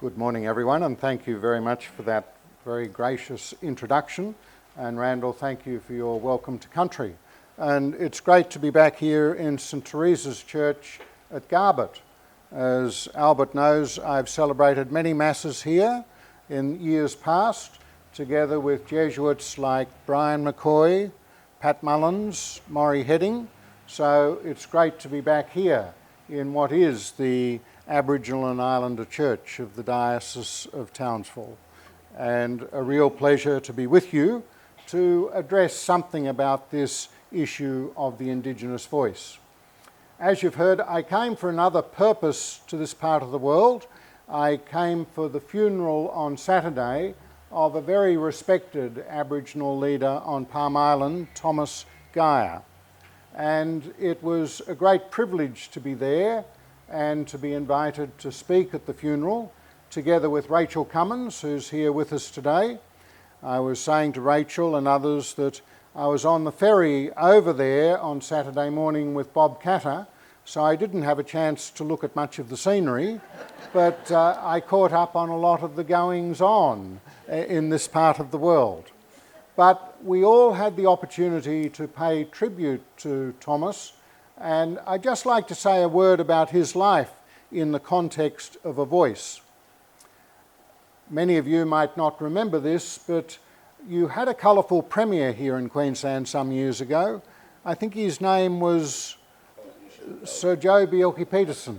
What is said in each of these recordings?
Good morning, everyone, and thank you very much for that very gracious introduction. And Randall, thank you for your welcome to country. And it's great to be back here in St Teresa's Church at Garbutt. As Albert knows, I've celebrated many masses here in years past, together with Jesuits like Brian McCoy, Pat Mullins, Maury Heading. So it's great to be back here in what is the Aboriginal and Islander Church of the Diocese of Townsville. And a real pleasure to be with you to address something about this issue of the Indigenous voice. As you've heard, I came for another purpose to this part of the world. I came for the funeral on Saturday of a very respected Aboriginal leader on Palm Island, Thomas Geyer. And it was a great privilege to be there and to be invited to speak at the funeral, together with Rachel Cummins, who's here with us today. I was saying to Rachel and others that I was on the ferry over there on Saturday morning with Bob Catter, so I didn't have a chance to look at much of the scenery, but I caught up on a lot of the goings-on in this part of the world. But we all had the opportunity to pay tribute to Thomas, and I'd just like to say a word about his life in the context of a voice. Many of you might not remember this, but you had a colourful premier here in Queensland some years ago. I think his name was Sir Joe Bjelke-Petersen.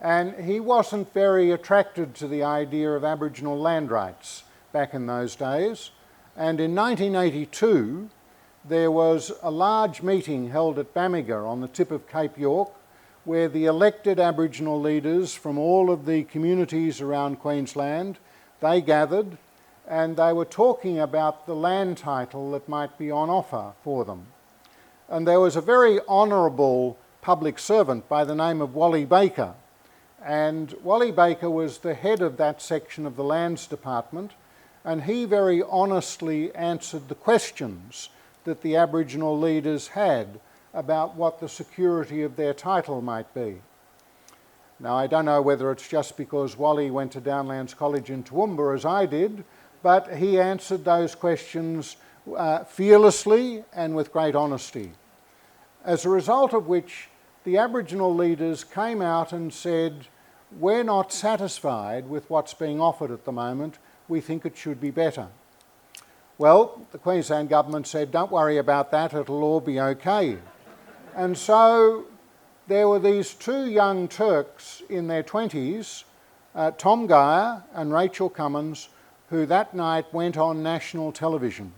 And he wasn't very attracted to the idea of Aboriginal land rights back in those days. And in 1982, there was a large meeting held at Bamaga on the tip of Cape York, where the elected Aboriginal leaders from all of the communities around Queensland, they gathered and they were talking about the land title that might be on offer for them. And there was a very honourable public servant by the name of Wally Baker. And Wally Baker was the head of that section of the Lands Department, and he very honestly answered the questions that the Aboriginal leaders had about what the security of their title might be. Now, I don't know whether it's just because Wally went to Downlands College in Toowoomba as I did, but he answered those questions fearlessly and with great honesty. As a result of which, the Aboriginal leaders came out and said, "We're not satisfied with what's being offered at the moment. We think it should be better." Well, the Queensland government said, "Don't worry about that, it'll all be okay." And so there were these two young Turks in their 20s, Tom Geyer and Rachel Cummins, who that night went on national television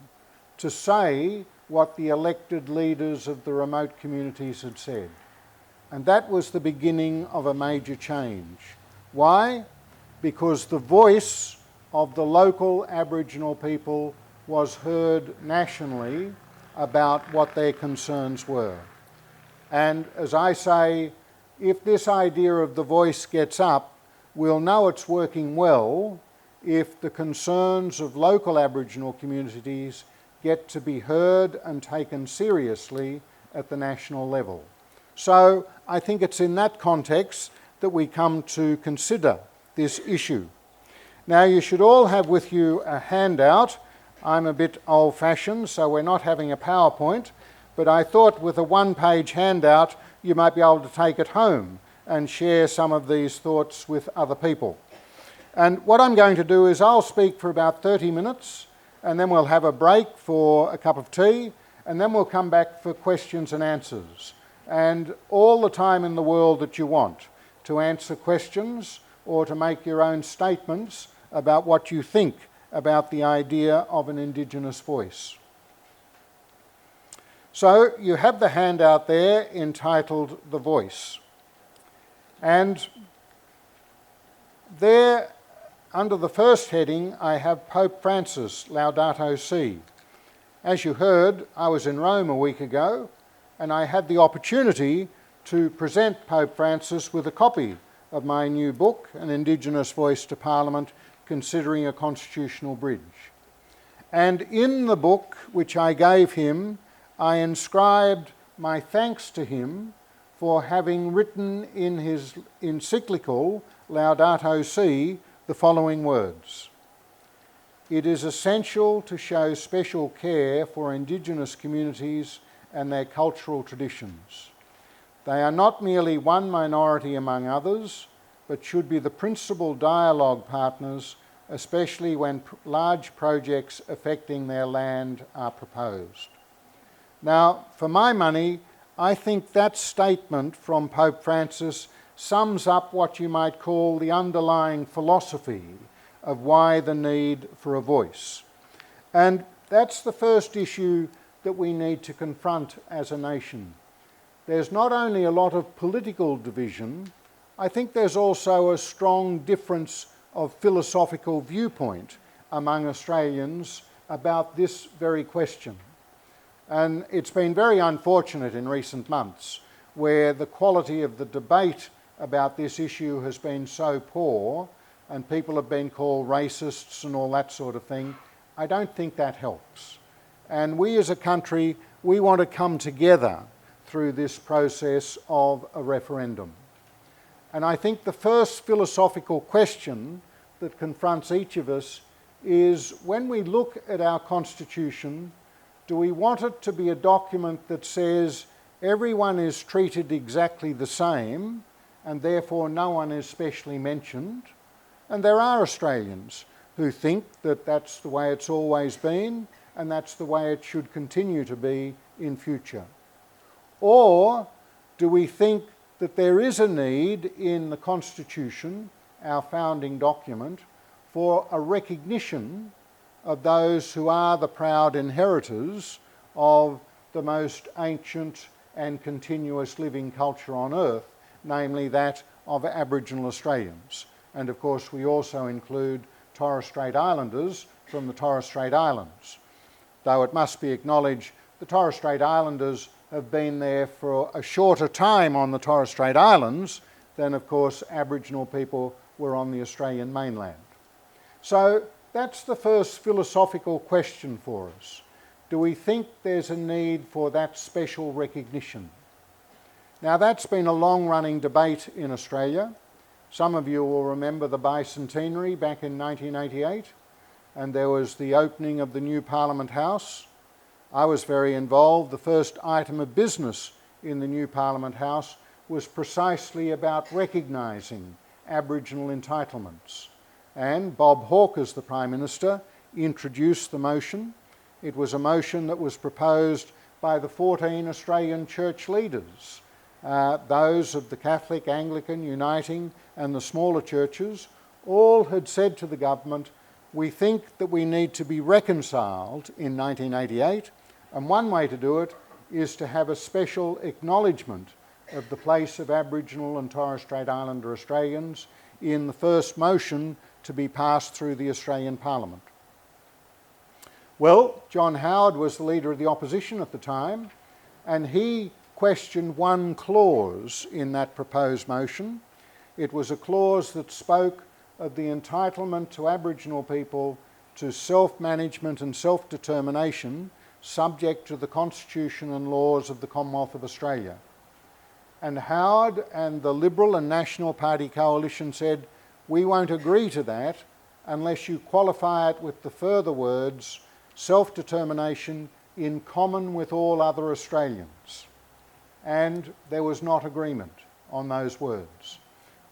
to say what the elected leaders of the remote communities had said. And that was the beginning of a major change. Why? Because the voice of the local Aboriginal people was heard nationally about what their concerns were. And as I say, if this idea of the voice gets up, we'll know it's working well if the concerns of local Aboriginal communities get to be heard and taken seriously at the national level. So I think it's in that context that we come to consider this issue. Now, you should all have with you a handout. I'm a bit old-fashioned, so we're not having a PowerPoint, but I thought with a one-page handout you might be able to take it home and share some of these thoughts with other people. And what I'm going to do is I'll speak for about 30 minutes, and then we'll have a break for a cup of tea, and then we'll come back for questions and answers. And all the time in the world that you want to answer questions or to make your own statements about what you think about the idea of an Indigenous voice. So you have the handout there entitled The Voice. And there, under the first heading, I have Pope Francis, Laudato Si. As you heard, I was in Rome a week ago, and I had the opportunity to present Pope Francis with a copy of my new book, An Indigenous Voice to Parliament, Considering a Constitutional Bridge. And in the book which I gave him, I inscribed my thanks to him for having written in his encyclical, Laudato Si, the following words: "It is essential to show special care for Indigenous communities and their cultural traditions. They are not merely one minority among others, but should be the principal dialogue partners, especially when large projects affecting their land are proposed." Now, for my money, I think that statement from Pope Francis sums up what you might call the underlying philosophy of why the need for a voice. And that's the first issue that we need to confront as a nation. There's not only a lot of political division, I think there's also a strong difference of philosophical viewpoint among Australians about this very question. And it's been very unfortunate in recent months where the quality of the debate about this issue has been so poor and people have been called racists and all that sort of thing. I don't think that helps. And we as a country, we want to come together through this process of a referendum. And I think the first philosophical question that confronts each of us is, when we look at our Constitution, do we want it to be a document that says everyone is treated exactly the same and therefore no one is specially mentioned? And there are Australians who think that that's the way it's always been and that's the way it should continue to be in future. Or do we think that there is a need in the Constitution, our founding document, for a recognition of those who are the proud inheritors of the most ancient and continuous living culture on earth, namely that of Aboriginal Australians? And of course we also include Torres Strait Islanders from the Torres Strait Islands. Though it must be acknowledged, the Torres Strait Islanders have been there for a shorter time on the Torres Strait Islands than, of course, Aboriginal people were on the Australian mainland. So that's the first philosophical question for us. Do we think there's a need for that special recognition? Now, that's been a long-running debate in Australia. Some of you will remember the bicentenary back in 1988, and there was the opening of the new Parliament House. I was very involved. The first item of business in the new Parliament House was precisely about recognising Aboriginal entitlements. And Bob Hawke, as the Prime Minister, introduced the motion. It was a motion that was proposed by the 14 Australian church leaders, those of the Catholic, Anglican, Uniting and the smaller churches. All had said to the government, we think that we need to be reconciled in 1988, and one way to do it is to have a special acknowledgement of the place of Aboriginal and Torres Strait Islander Australians in the first motion to be passed through the Australian Parliament. Well, John Howard was the leader of the opposition at the time, and he questioned one clause in that proposed motion. It was a clause that spoke of the entitlement to Aboriginal people to self-management and self-determination subject to the Constitution and laws of the Commonwealth of Australia. And Howard and the Liberal and National Party coalition said, we won't agree to that unless you qualify it with the further words, self-determination in common with all other Australians. And there was not agreement on those words.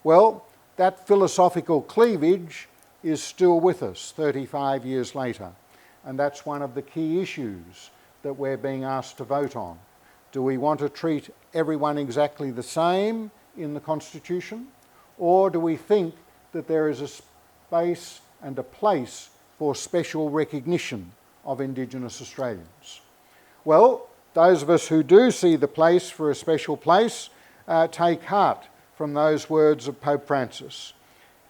Well, that philosophical cleavage is still with us 35 years later, and that's one of the key issues that we're being asked to vote on. Do we want to treat everyone exactly the same in the Constitution, or do we think that there is a space and a place for special recognition of Indigenous Australians? Well, those of us who do see the place for a special place take heart from those words of Pope Francis.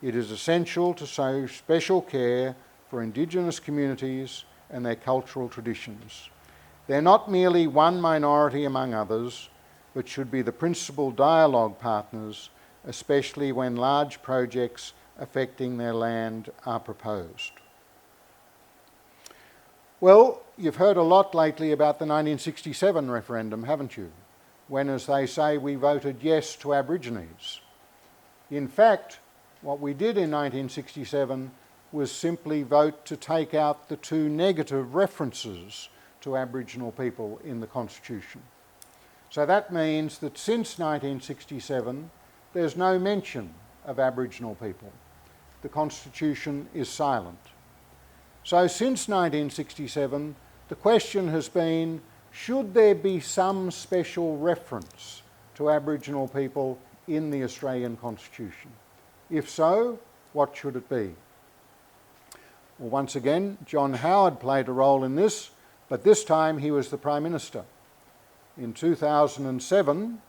It is essential to show special care for Indigenous communities and their cultural traditions. They're not merely one minority among others, but should be the principal dialogue partners, especially when large projects affecting their land are proposed. Well, you've heard a lot lately about the 1967 referendum, haven't you? When, as they say, we voted yes to Aborigines. In fact, what we did in 1967 was simply vote to take out the two negative references to Aboriginal people in the Constitution. So that means that since 1967 there's no mention of Aboriginal people. The Constitution is silent. So since 1967 the question has been, should there be some special reference to Aboriginal people in the Australian Constitution? If so, what should it be? Well, once again, John Howard played a role in this, but this time he was the Prime Minister. In 2007,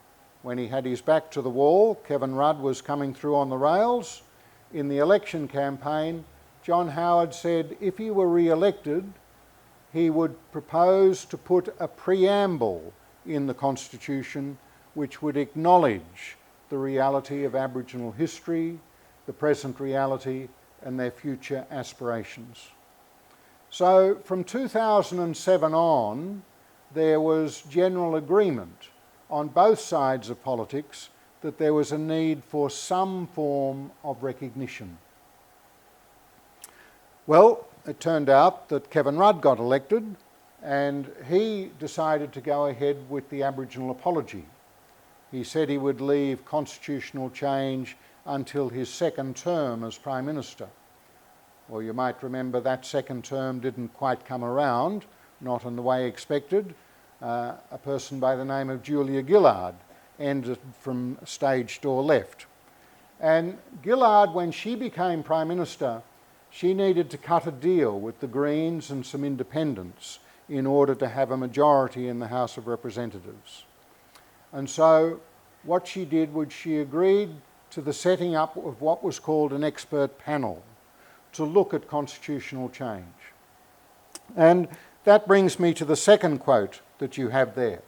when he had his back to the wall, Kevin Rudd was coming through on the rails. In the election campaign, John Howard said if he were re-elected, he would propose to put a preamble in the Constitution which would acknowledge the reality of Aboriginal history, the present reality, and their future aspirations. So from 2007 on, there was general agreement on both sides of politics that there was a need for some form of recognition. Well, it turned out that Kevin Rudd got elected and he decided to go ahead with the Aboriginal apology. He said he would leave constitutional change until his second term as Prime Minister. Well, you might remember that second term didn't quite come around, not in the way expected. A person by the name of Julia Gillard ended from stage door left. And Gillard, when she became Prime Minister, she needed to cut a deal with the Greens and some independents in order to have a majority in the House of Representatives. And so what she did was she agreed to the setting up of what was called an expert panel to look at constitutional change. And that brings me to the second quote that you have there.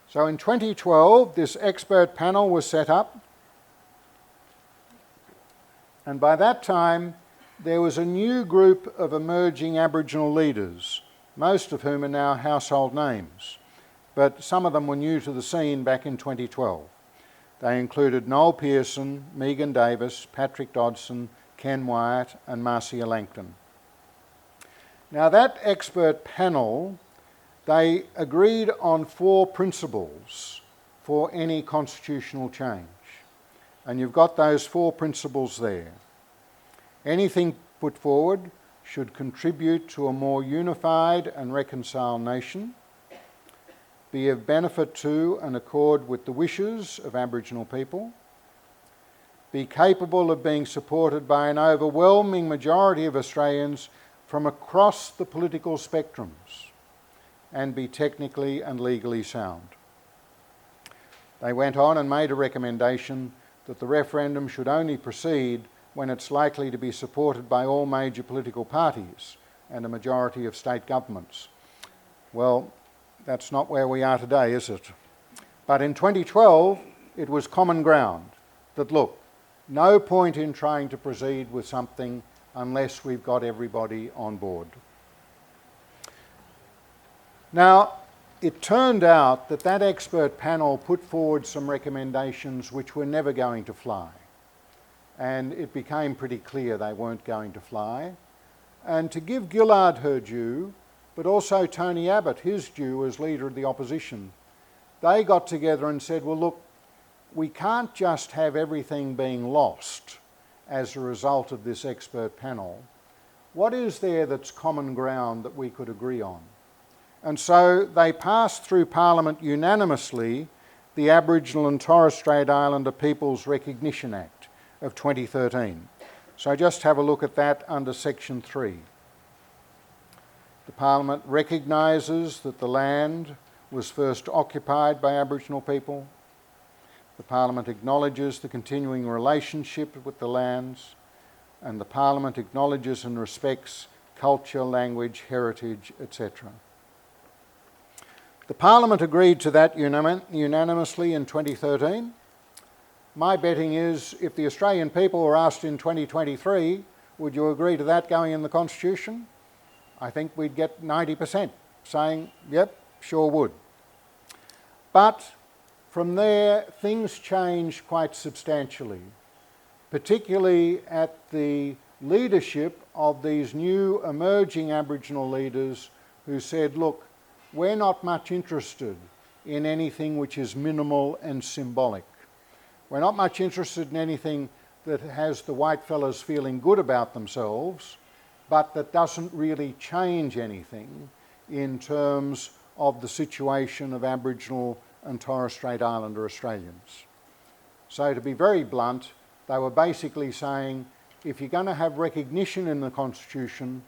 So in 2012, this expert panel was set up, and by that time there was a new group of emerging Aboriginal leaders, most of whom are now household names, but some of them were new to the scene back in 2012. They included Noel Pearson, Megan Davis, Patrick Dodson, Ken Wyatt and Marcia Langton. Now that expert panel, they agreed on 4 principles for any constitutional change. And you've got those 4 principles there. Anything put forward should contribute to a more unified and reconciled nation, be of benefit to and accord with the wishes of Aboriginal people, be capable of being supported by an overwhelming majority of Australians from across the political spectrums, and be technically and legally sound. They went on and made a recommendation that the referendum should only proceed when it's likely to be supported by all major political parties and a majority of state governments. Well, that's not where we are today, is it? But in 2012, it was common ground that, look, no point in trying to proceed with something unless we've got everybody on board. Now, it turned out that that expert panel put forward some recommendations which were never going to fly. And it became pretty clear they weren't going to fly. And to give Gillard her due, but also Tony Abbott his due as leader of the opposition, they got together and said, well, look, we can't just have everything being lost as a result of this expert panel. What is there that's common ground that we could agree on? And so they passed through Parliament unanimously the Aboriginal and Torres Strait Islander Peoples Recognition Act of 2013. So just have a look at that under Section 3. The Parliament recognises that the land was first occupied by Aboriginal people. The Parliament acknowledges the continuing relationship with the lands, and the Parliament acknowledges and respects culture, language, heritage, etc. The Parliament agreed to that unanimously in 2013. My betting is if the Australian people were asked in 2023, would you agree to that going in the Constitution? I think we'd get 90% saying, yep, sure would. But from there, things changed quite substantially, particularly at the leadership of these new emerging Aboriginal leaders who said, look, we're not much interested in anything which is minimal and symbolic. We're not much interested in anything that has the whitefellas feeling good about themselves, but that doesn't really change anything in terms of the situation of Aboriginal and Torres Strait Islander Australians. So to be very blunt, they were basically saying, if you're going to have recognition in the Constitution,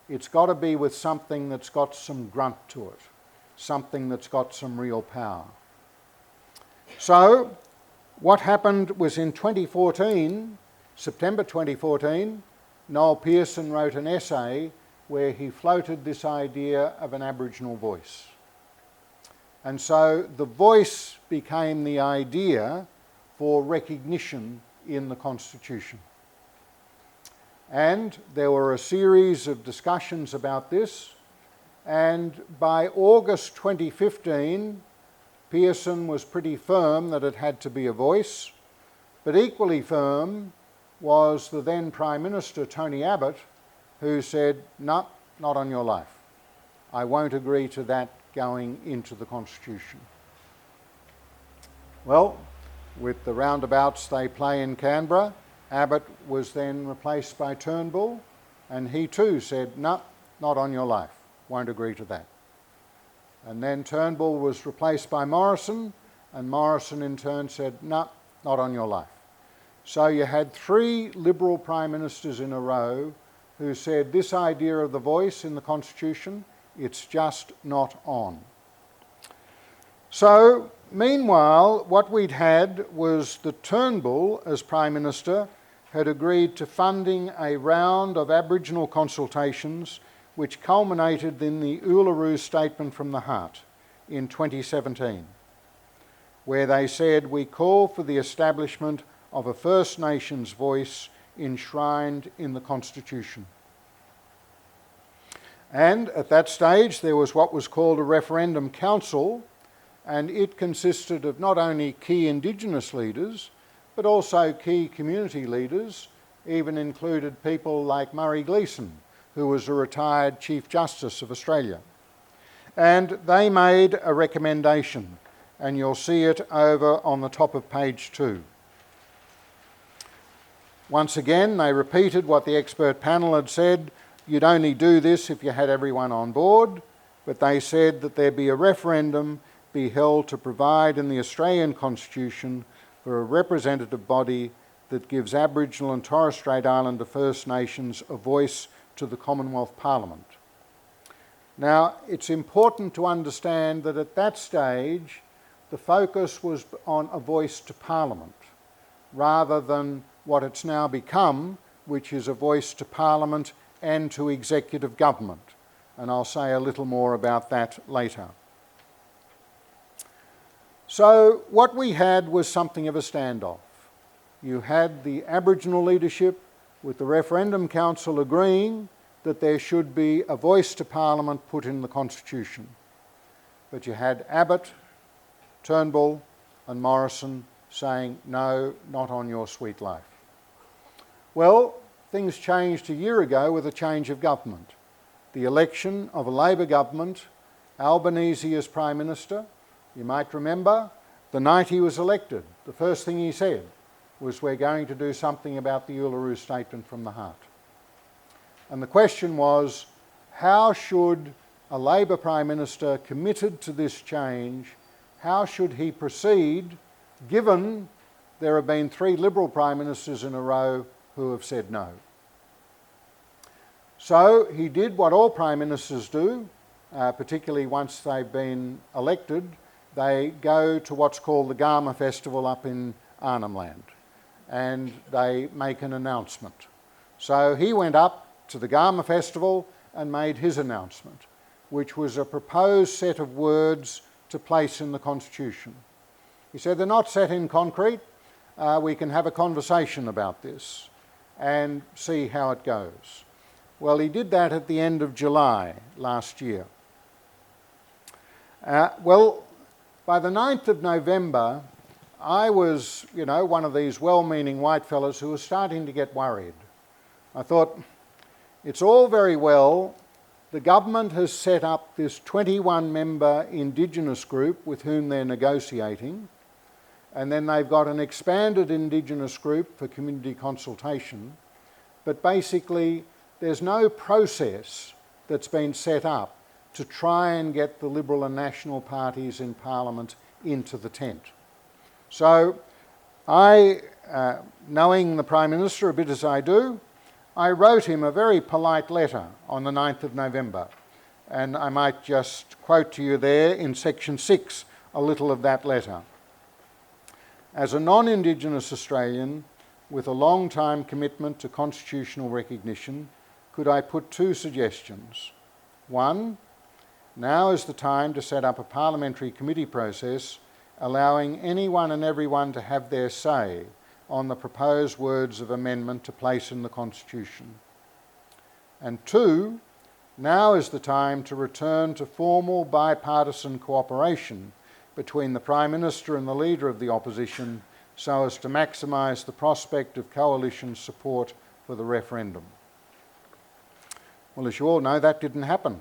it's got to be with something that's got some grunt to it, something that's got some real power. So what happened was in 2014, September 2014, Noel Pearson wrote an essay where he floated this idea of an Aboriginal voice. And so the voice became the idea for recognition in the Constitution. And there were a series of discussions about this, and by August 2015, Pearson was pretty firm that it had to be a voice, but equally firm was the then Prime Minister, Tony Abbott, who said, no, not on your life. I won't agree to that going into the Constitution. Well, with the roundabouts they play in Canberra, Abbott was then replaced by Turnbull, and he too said, no, not on your life, won't agree to that. And then Turnbull was replaced by Morrison, and Morrison in turn said, no, not on your life. So you had three Liberal Prime Ministers in a row who said this idea of the voice in the Constitution, it's just not on. So, meanwhile, what we'd had was that Turnbull, as Prime Minister, had agreed to funding a round of Aboriginal consultations which culminated in the Uluru Statement from the Heart in 2017, where they said, we call for the establishment of a First Nations voice enshrined in the Constitution. And at that stage there was what was called a referendum council, and it consisted of not only key Indigenous leaders but also key community leaders, even included people like Murray Gleeson, who was a retired Chief Justice of Australia. And they made a recommendation, and you'll see it over on the top of page 2. Once again, they repeated what the expert panel had said. You'd only do this if you had everyone on board, but they said that there be a referendum be held to provide in the Australian Constitution for a representative body that gives Aboriginal and Torres Strait Islander First Nations a voice to the Commonwealth Parliament. Now, it's important to understand that at that stage, the focus was on a voice to Parliament, rather than what it's now become, which is a voice to Parliament and to executive government. And I'll say a little more about that later. So what we had was something of a standoff. You had the Aboriginal leadership with the Referendum Council agreeing that there should be a voice to Parliament put in the Constitution. But you had Abbott, Turnbull and Morrison saying, no, not on your sweet life. Well, things changed a year ago with a change of government. The election of a Labor government, Albanese as Prime Minister. You might remember, the night he was elected, the first thing he said was, we're going to do something about the Uluru Statement from the Heart. And the question was, how should a Labor Prime Minister committed to this change, how should he proceed, given there have been three Liberal Prime Ministers in a row who have said no? So he did what all Prime Ministers do, particularly once they've been elected. They go to what's called the Garma Festival up in Arnhem Land, and they make an announcement. So he went up to the Garma Festival and made his announcement, which was a proposed set of words to place in the Constitution. He said, they're not set in concrete, we can have a conversation about this and see how it goes. Well, he did that at the end of July last year. Well, By the 9th of November, I was, one of these well-meaning white fellas who was starting to get worried. I thought, it's all very well, the government has set up this 21-member Indigenous group with whom they're negotiating, and then they've got an expanded Indigenous group for community consultation, but basically there's no process that's been set up to try and get the Liberal and National parties in Parliament into the tent. So I, knowing the Prime Minister a bit as I do, I wrote him a very polite letter on the 9th of November, and I might just quote to you there in section 6 a little of that letter. As a non-Indigenous Australian with a long-time commitment to constitutional recognition, could I put 2 suggestions? 1, now is the time to set up a parliamentary committee process allowing anyone and everyone to have their say on the proposed words of amendment to place in the Constitution. And 2, now is the time to return to formal bipartisan cooperation between the Prime Minister and the Leader of the Opposition so as to maximise the prospect of coalition support for the referendum. Well, as you all know, that didn't happen.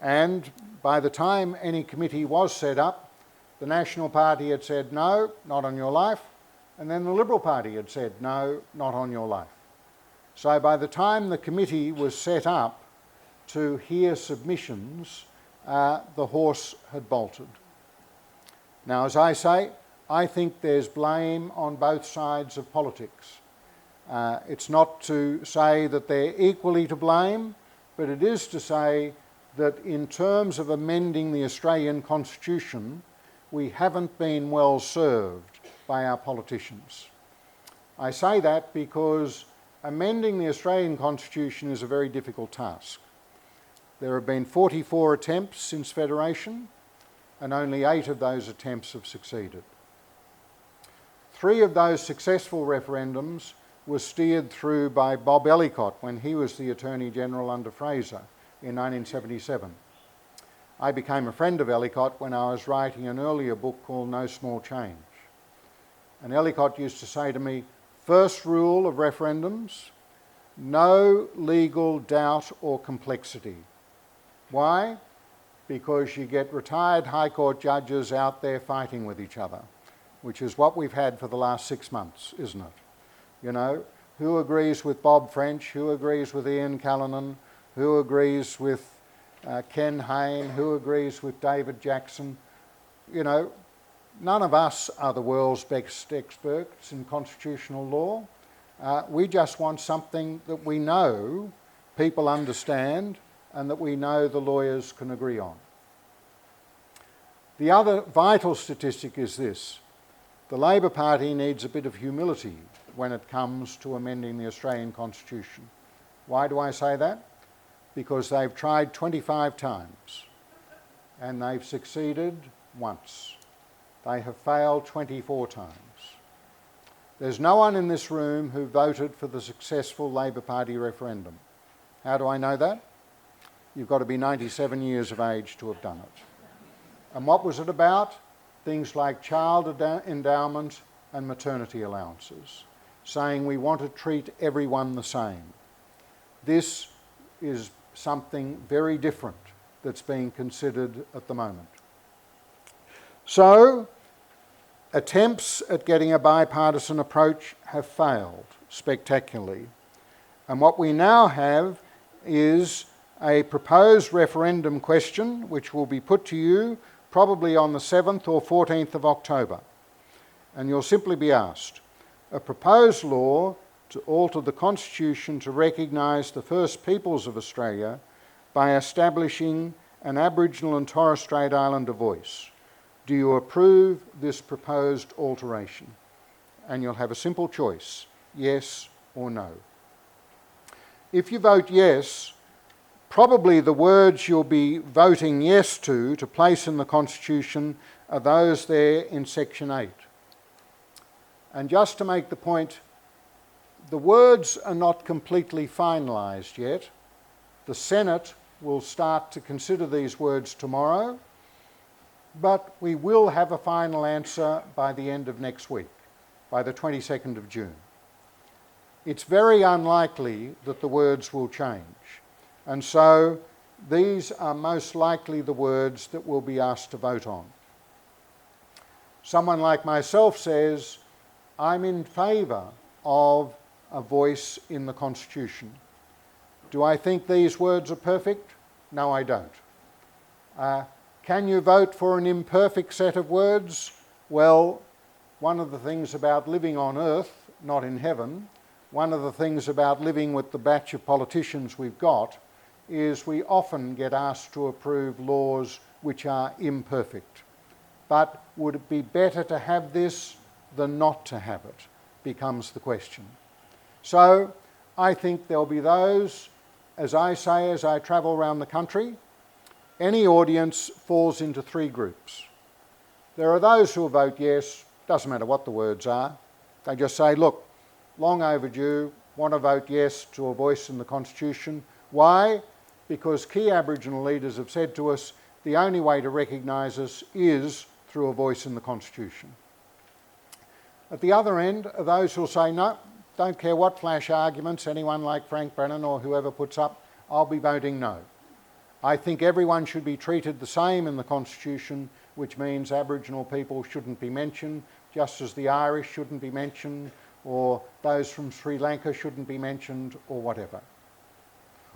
And by the time any committee was set up, the National Party had said, no, not on your life. And then the Liberal Party had said, no, not on your life. So by the time the committee was set up to hear submissions, the horse had bolted. Now, as I say, I think there's blame on both sides of politics. It's not to say that they're equally to blame, but it is to say that in terms of amending the Australian Constitution, we haven't been well served by our politicians. I say that because amending the Australian Constitution is a very difficult task. There have been 44 attempts since Federation, and only 8 of those attempts have succeeded. 3 of those successful referendums were steered through by Bob Ellicott when he was the Attorney General under Fraser in 1977. I became a friend of Ellicott when I was writing an earlier book called No Small Change. And Ellicott used to say to me, first rule of referendums, no legal doubt or complexity. Why? Because you get retired High Court judges out there fighting with each other, which is what we've had for the last 6 months, isn't it? Who agrees with Bob French, who agrees with Ian Callanan, who agrees with Ken Hayne, who agrees with David Jackson? None of us are the world's best experts in constitutional law. We just want something that we know people understand and that we know the lawyers can agree on. The other vital statistic is this. The Labor Party needs a bit of humility when it comes to amending the Australian Constitution. Why do I say that? Because they've tried 25 times and they've succeeded once. They have failed 24 times. There's no one in this room who voted for the successful Labor Party referendum. How do I know that? You've got to be 97 years of age to have done it. And what was it about? Things like child endowment and maternity allowances, saying we want to treat everyone the same. This is something very different that's being considered at the moment. So, attempts at getting a bipartisan approach have failed spectacularly. And what we now have is a proposed referendum question which will be put to you probably on the 7th or 14th of October. And you'll simply be asked, a proposed law to alter the Constitution to recognise the First Peoples of Australia by establishing an Aboriginal and Torres Strait Islander voice. Do you approve this proposed alteration? And you'll have a simple choice, yes or no. If you vote yes, probably the words you'll be voting yes to place in the Constitution are those there in section 8. And just to make the point, the words are not completely finalised yet. The Senate will start to consider these words tomorrow. but we will have a final answer by the end of next week, by the 22nd of June. It's very unlikely that the words will change, and so these are most likely the words that we'll be asked to vote on. Someone like myself says, I'm in favour of a voice in the Constitution. Do I think these words are perfect? No, I don't. Can you vote for an imperfect set of words? Well, one of the things about living on earth, not in heaven, one of the things about living with the batch of politicians we've got is we often get asked to approve laws which are imperfect. But would it be better to have this than not to have it, becomes the question. So I think there'll be those, as I say, as I travel around the country, any audience falls into three groups. There are those who will vote yes, doesn't matter what the words are. They just say, look, long overdue, want to vote yes to a voice in the Constitution. Why? Because key Aboriginal leaders have said to us, the only way to recognise us is through a voice in the Constitution. At the other end are those who will say, no, don't care what flash arguments anyone like Frank Brennan or whoever puts up, I'll be voting no. I think everyone should be treated the same in the Constitution, which means Aboriginal people shouldn't be mentioned, just as the Irish shouldn't be mentioned, or those from Sri Lanka shouldn't be mentioned, or whatever.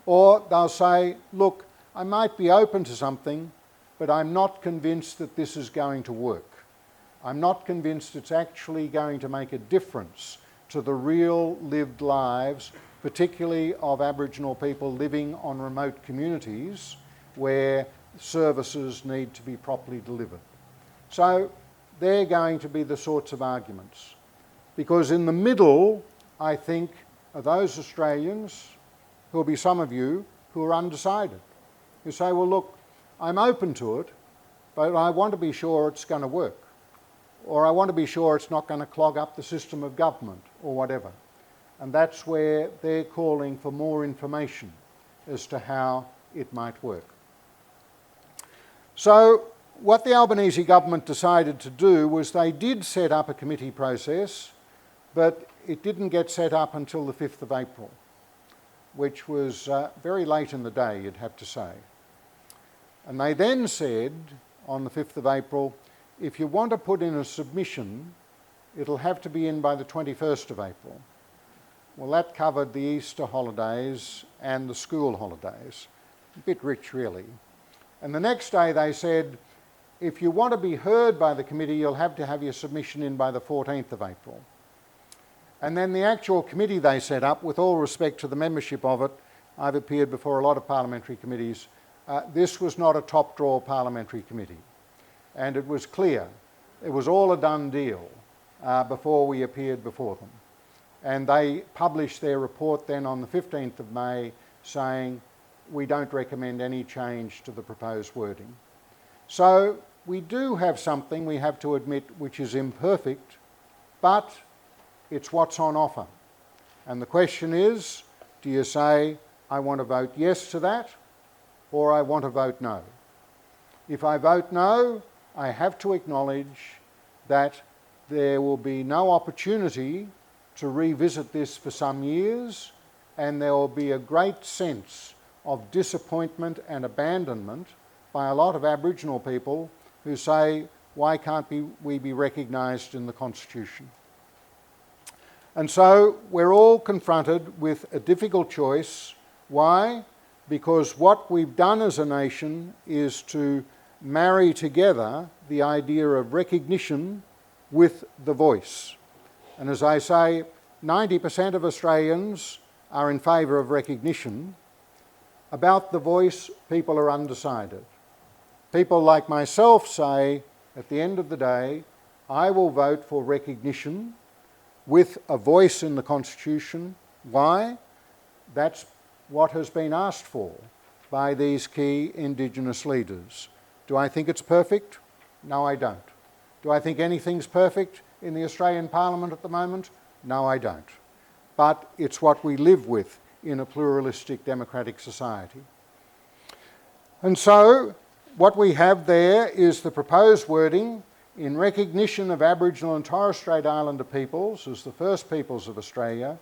Or they'll say, look, I might be open to something, but I'm not convinced that this is going to work. I'm not convinced it's actually going to make a difference to the real lived lives, particularly of Aboriginal people living on remote communities where services need to be properly delivered. So they're going to be the sorts of arguments. Because in the middle, I think, are those Australians, who will be some of you, who are undecided. Who say, well, look, I'm open to it, but I want to be sure it's going to work. Or I want to be sure it's not going to clog up the system of government, or whatever. And that's where they're calling for more information as to how it might work. So what the Albanese government decided to do was they did set up a committee process, but it didn't get set up until the 5th of April, which was very late in the day, you'd have to say. And they then said, on the 5th of April, if you want to put in a submission, it'll have to be in by the 21st of April. Well, that covered the Easter holidays and the school holidays. A bit rich, really. And the next day they said, if you want to be heard by the committee, you'll have to have your submission in by the 14th of April. And then the actual committee they set up, with all respect to the membership of it, I've appeared before a lot of parliamentary committees, this was not a top drawer parliamentary committee. And it was clear, it was all a done deal before we appeared before them. And they published their report then on the 15th of May saying, we don't recommend any change to the proposed wording. So we do have something, we have to admit, which is imperfect, but it's what's on offer. And the question is, do you say, I want to vote yes to that, or I want to vote no? If I vote no, I have to acknowledge that there will be no opportunity to revisit this for some years, and there will be a great sense of disappointment and abandonment by a lot of Aboriginal people who say, why can't we be recognised in the Constitution? And so we're all confronted with a difficult choice. Why? Because what we've done as a nation is to marry together the idea of recognition with the voice. And as I say, 90% of Australians are in favour of recognition. About the voice, people are undecided. People like myself say, at the end of the day, I will vote for recognition with a voice in the Constitution. Why? That's what has been asked for by these key Indigenous leaders. Do I think it's perfect? No, I don't. Do I think anything's perfect in the Australian Parliament at the moment? No, I don't. But it's what we live with in a pluralistic democratic society. And so what we have there is the proposed wording: in recognition of Aboriginal and Torres Strait Islander peoples as the first peoples of Australia,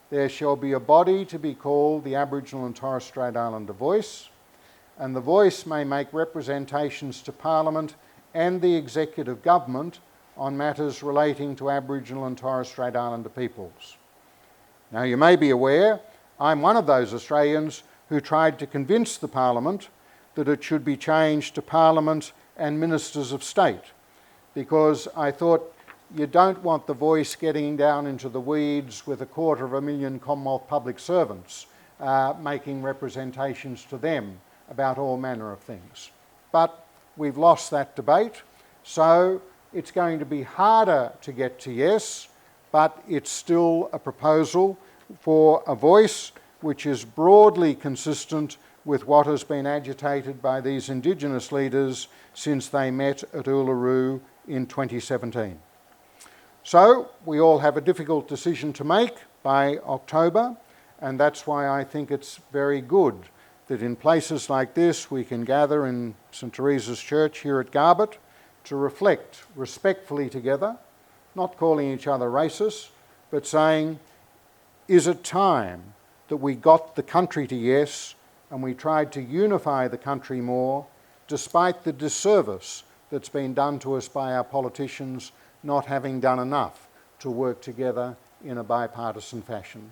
there shall be a body to be called the Aboriginal and Torres Strait Islander Voice, and the Voice may make representations to Parliament and the Executive Government on matters relating to Aboriginal and Torres Strait Islander peoples. Now, you may be aware, I'm one of those Australians who tried to convince the Parliament that it should be changed to Parliament and Ministers of State, because I thought you don't want the Voice getting down into the weeds with 250,000 Commonwealth public servants making representations to them about all manner of things. But we've lost that debate, so it's going to be harder to get to yes, but it's still a proposal for a voice which is broadly consistent with what has been agitated by these Indigenous leaders since they met at Uluru in 2017. So we all have a difficult decision to make by October, and that's why I think it's very good that in places like this we can gather in St Teresa's Church here at Garbutt to reflect respectfully together, not calling each other racist, but saying, is it time that we got the country to yes and we tried to unify the country more, despite the disservice that's been done to us by our politicians not having done enough to work together in a bipartisan fashion?